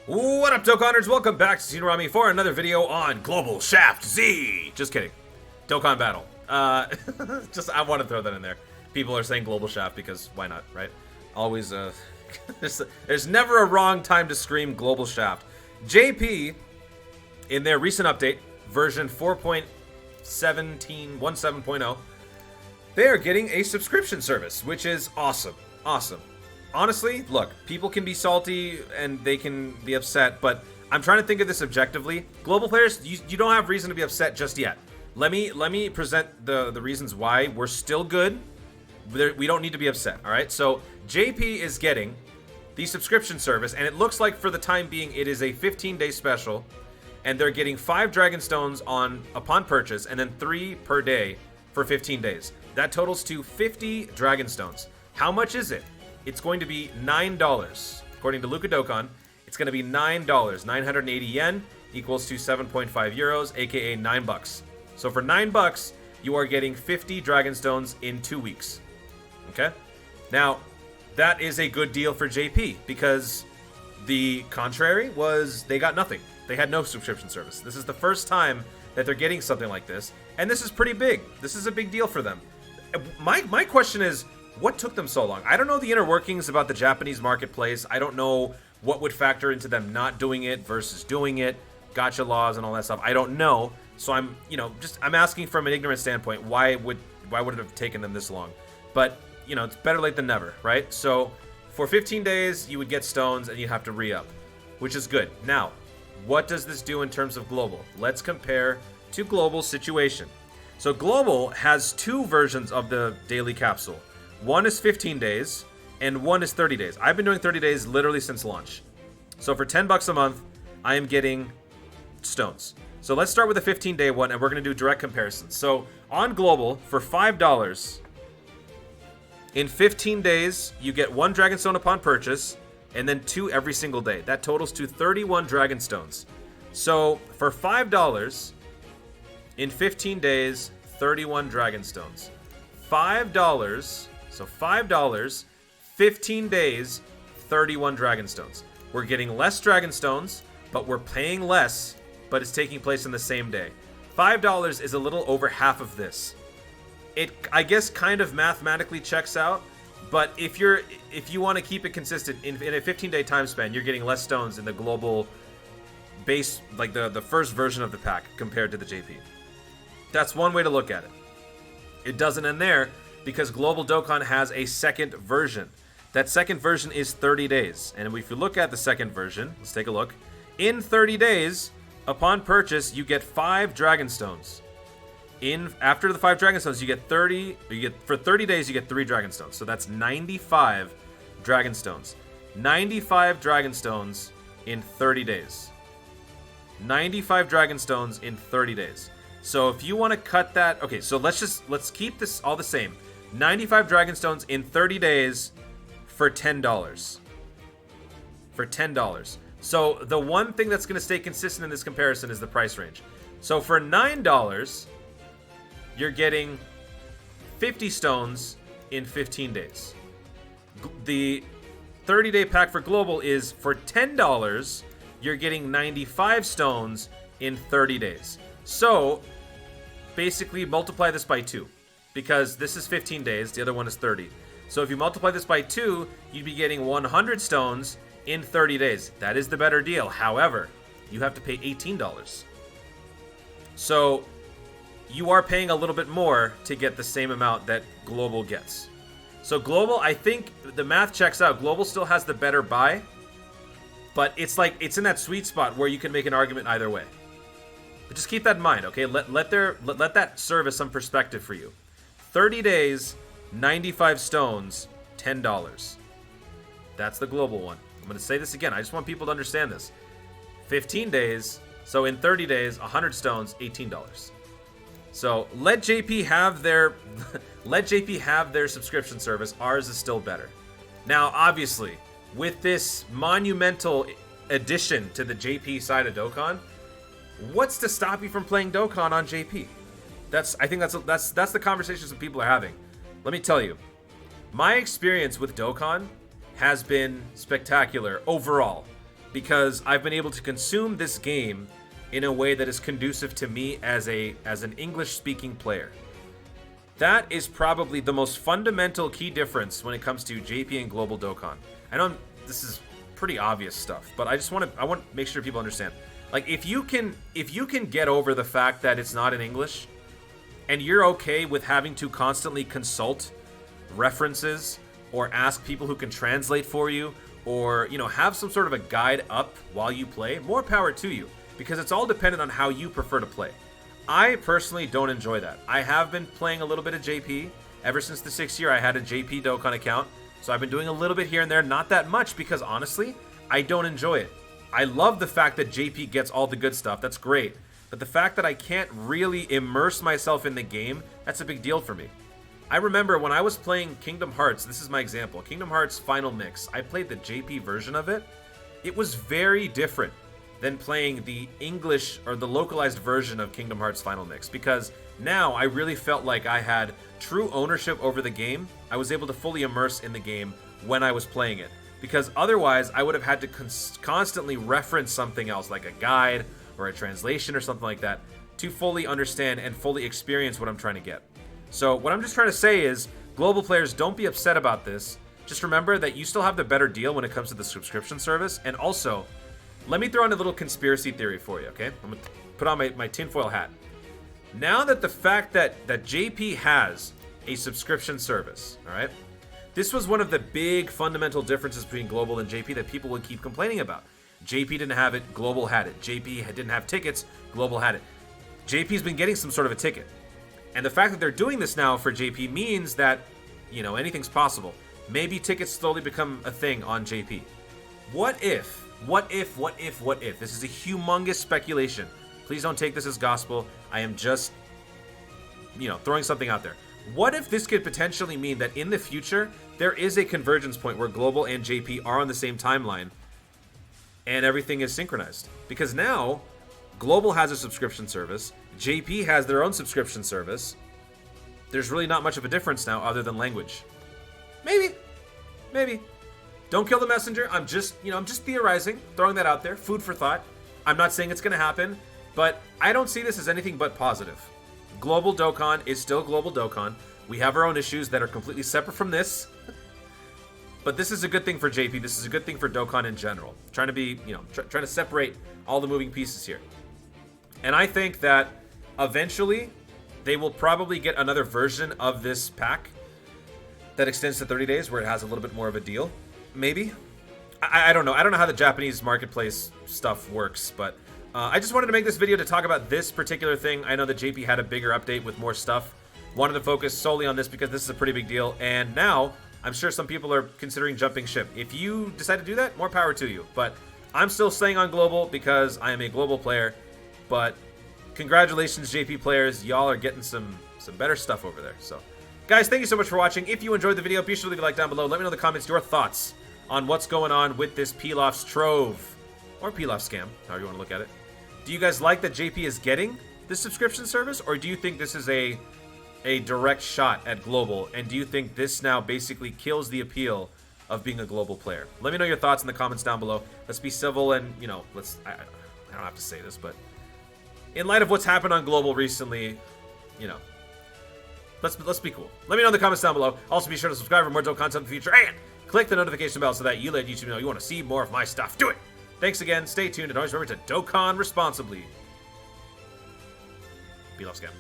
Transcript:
What up, Dokkaners? Welcome back to Tsunami for another video on Global Shaft Z. Just kidding. Dokkan Battle. I want to throw that in there. People are saying Global Shaft because why not, right? Always, there's never a wrong time to scream Global Shaft. In their recent update, version 4.17.0, they are getting a subscription service, which is awesome. Awesome. Honestly, look, people can be salty and they can be upset, but I'm trying to think of this objectively. Global players, you don't have reason to be upset just yet. Let me present the reasons why we're still good. We don't need to be upset, all right? So JP is getting the subscription service, and it looks like for the time being it is a 15-day special, and they're getting 5 Dragon Stones upon purchase, and then 3 per day for 15 days. That totals to 50 Dragon Stones. How much is it? It's going to be $9. According to Luka Dokkan, it's going to be $9. 980 yen equals to 7.5 euros, aka $9. So for $9, you are getting 50 Dragon Stones in 2 weeks. Okay? Now, that is a good deal for JP, because the contrary was they got nothing. They had no subscription service. This is the first time that they're getting something like this, and this is pretty big. This is a big deal for them. My question is, what took them so long? I don't know the inner workings about the Japanese marketplace. I don't know what would factor into them not doing it versus doing it, gacha laws and all that stuff. I don't know. So I'm asking from an ignorant standpoint, why would it have taken them this long? But, it's better late than never, right? So for 15 days, you would get stones and you have to re-up, which is good. Now, what does this do in terms of global? Let's compare to global's situation. So global has 2 versions of the daily capsule. One is 15 days, and one is 30 days. I've been doing 30 days literally since launch. So for $10 a month, I am getting stones. So let's start with the 15-day one, and we're going to do direct comparisons. So on Global, for $5, in 15 days, you get 1 Dragon Stone upon purchase, and then 2 every single day. That totals to 31 Dragon Stones. So for $5, in 15 days, 31 Dragon Stones. $5... So $5, 15 days, 31 Dragon Stones. We're getting less Dragon Stones, but we're paying less, but it's taking place in the same day. $5 is a little over half of this. It, I guess, kind of mathematically checks out, but if you want to keep it consistent, in a 15-day time span, you're getting less stones in the global base, like the first version of the pack compared to the JP. That's one way to look at it. It doesn't end there, because Global Dokkan has a second version. That second version is 30 days. And if you look at the second version, let's take a look. In 30 days, upon purchase, you get 5 Dragon Stones. After the 5 Dragon Stones, for 30 days, you get 3 Dragon Stones. So that's 95 Dragon Stones. 95 Dragon Stones in 30 days. 95 Dragon Stones in 30 days. So if you want to cut that, okay, so let's keep this all the same. 95 Dragon Stones in 30 days for $10. For $10. So the one thing that's going to stay consistent in this comparison is the price range. So for $9, you're getting 50 stones in 15 days. The 30-day pack for Global is for $10, you're getting 95 stones in 30 days. So basically multiply this by 2. Because this is 15 days, the other one is 30. So if you multiply this by 2, you'd be getting 100 stones in 30 days. That is the better deal. However, you have to pay $18. So you are paying a little bit more to get the same amount that Global gets. So Global, I think the math checks out. Global still has the better buy, but it's in that sweet spot where you can make an argument either way. But just keep that in mind, okay? Let that serve as some perspective for you. 30 days, 95 stones, $10. That's the Global one. I'm going to say this again. I just want people to understand this. 15 days, so in 30 days, 100 stones, $18. So let JP have their subscription service. Ours is still better. Now, obviously, with this monumental addition to the JP side of Dokkan, what's to stop you from playing Dokkan on JP? I think that's the conversations that people are having. Let me tell you, my experience with Dokkan has been spectacular overall. because I've been able to consume this game in a way that is conducive to me as an English-speaking player. That is probably the most fundamental key difference when it comes to JP and Global Dokkan. I know this is pretty obvious stuff, but I want to make sure people understand. Like, if you can get over the fact that it's not in English, and you're okay with having to constantly consult references or ask people who can translate for you, or, you know, have some sort of a guide up while you play, more power to you, because it's all dependent on how you prefer to play. I personally don't enjoy that. I have been playing a little bit of JP. Ever since the 6th year, I had a JP Dokkan account, so I've been doing a little bit here and there, not that much, because honestly, I don't enjoy it. I love the fact that JP gets all the good stuff, that's great, but the fact that I can't really immerse myself in the game, that's a big deal for me. I remember when I was playing Kingdom Hearts, this is my example, Kingdom Hearts Final Mix, I played the JP version of it. It was very different than playing the English or the localized version of Kingdom Hearts Final Mix, because now I really felt like I had true ownership over the game. I was able to fully immerse in the game when I was playing it, because otherwise I would have had to constantly reference something else, like a guide or a translation or something like that, to fully understand and fully experience what I'm trying to get. So what I'm just trying to say is, global players, don't be upset about this. Just remember that you still have the better deal when it comes to the subscription service. And also, let me throw in a little conspiracy theory for you, okay? I'm going to put on my tinfoil hat. Now that the fact that JP has a subscription service, all right? This was one of the big fundamental differences between Global and JP that people would keep complaining about. JP didn't have it, Global had it. JP didn't have tickets, Global had it. JP's been getting some sort of a ticket. And the fact that they're doing this now for JP means that, you know, anything's possible. Maybe tickets slowly become a thing on JP. What if, this is a humongous speculation. Please don't take this as gospel. I am just, you know, throwing something out there. What if this could potentially mean that in the future, there is a convergence point where Global and JP are on the same timeline and everything is synchronized? Because now, Global has a subscription service, JP has their own subscription service. There's really not much of a difference now other than language. Maybe. Don't kill the messenger. I'm just theorizing, throwing that out there, food for thought. I'm not saying it's going to happen, but I don't see this as anything but positive. Global Dokkan is still Global Dokkan. We have our own issues that are completely separate from this. But this is a good thing for JP. This is a good thing for Dokkan in general. Trying to be, you know, trying to separate all the moving pieces here. And I think that eventually they will probably get another version of this pack that extends to 30 days where it has a little bit more of a deal. Maybe. I don't know. I don't know how the Japanese marketplace stuff works, but I just wanted to make this video to talk about this particular thing. I know that JP had a bigger update with more stuff. Wanted to focus solely on this because this is a pretty big deal. And now, I'm sure some people are considering jumping ship. If you decide to do that, more power to you. But I'm still staying on Global because I am a Global player. But congratulations, JP players. Y'all are getting some better stuff over there. So, guys, thank you so much for watching. If you enjoyed the video, be sure to leave a like down below. Let me know in the comments your thoughts on what's going on with this Pilaf Trove. Or Pilaf Scam, however you want to look at it. Do you guys like that JP is getting this subscription service? Or do you think this is a direct shot at Global? And do you think this now basically kills the appeal of being a Global player? Let me know your thoughts in the comments down below. Let's be civil and, you know, I don't have to say this, but in light of what's happened on Global recently, you know, let's be cool. Let me know in the comments down below. Also, be sure to subscribe for more dope content in the future, and click the notification bell so that you let YouTube know you want to see more of my stuff. Do it! Thanks again. Stay tuned, and always remember to Dokkan responsibly. Pilaf Scam.